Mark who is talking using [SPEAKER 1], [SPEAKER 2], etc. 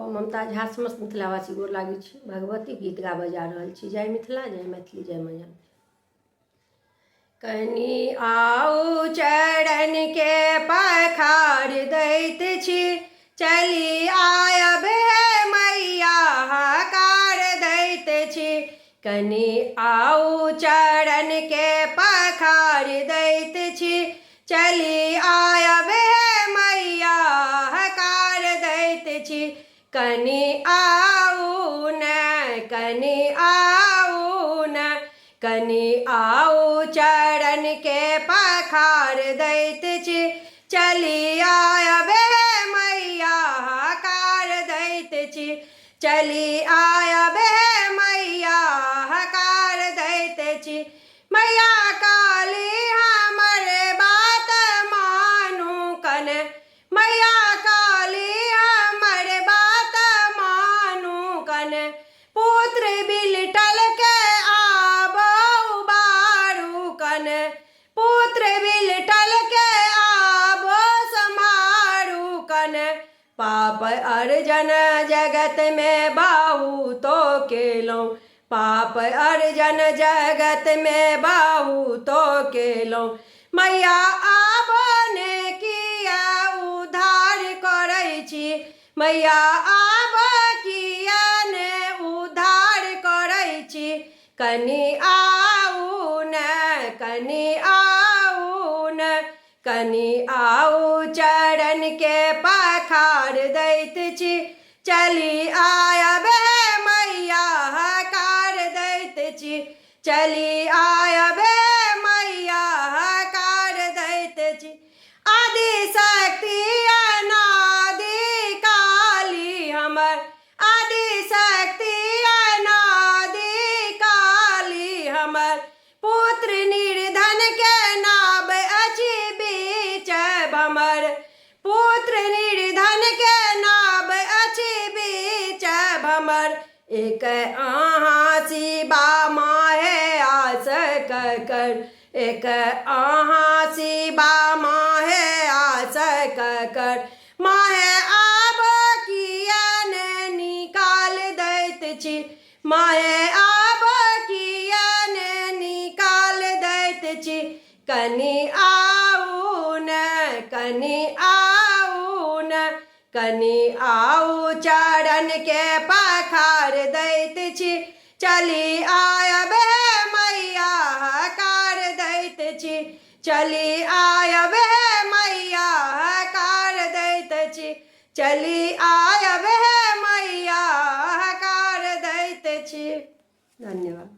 [SPEAKER 1] ममता झा समस्त मिथिलावासी गोर लागै छी। भगवती गीत गाबऽ जा रहल छी। जय मिथिला, जय मैथिली, जय मैया। कनि आउ चरण के पखार दैत छी, चली आयब हे मैया हकार दैत छी। कनि आउ चरण के पखार दैत छी, चली आयब हे मैया हकार दैत छी। कनि आउ न, कनि आउ न, कनि आउ चरण के पखार दैत छी, चली आयब हे मैया हकार दैत छी। चली आयब हे मैया हकार दैत छी। मैया काली हमर बात मानू कन, मैया काली हमर बात मानू कन। पुत्र बिलटल के आबो बारू कन, पुत्र बिलटल के आबो समारू कन। पाप अर्जन जगत में बहुतो केलौं, पाप अर्जन जगत में बहुतो केलौं। मैया आब ने किया उद्धार करै छी, मैया आब किया ने उद्धार करै छी। कनि आउ न, कनि आउ न, कनि आउ चरण के पखार दैत छी, चली आयब हे मैया हकार दैत छी। चली आयब हे मैया हकार दैत छी। आदि शक्ति अनादि काली हमर, आदि शक्ति अनादि काली हमर। पुत्र निर्धन के नाभ अछि बीच भमर, पुत्र निर्धन के नाभ अछि बीच भमर। एक अहाँ शिवा माहे आस ककर, एक अहाँ शिवा माहे आस ककर। माहे आब किया ने निकाल दैत छी, माहे आब किया ने निकाल दैत छी। कनि आउ न, कनि आउ न, कनि आउ चरण के पखार दैत छी, चली आयब हे मैया हकार दैत छी। चली आयब हे मैया हकार दैत छी, चली आयब हे मैया हकार दैत छी। धन्यवाद।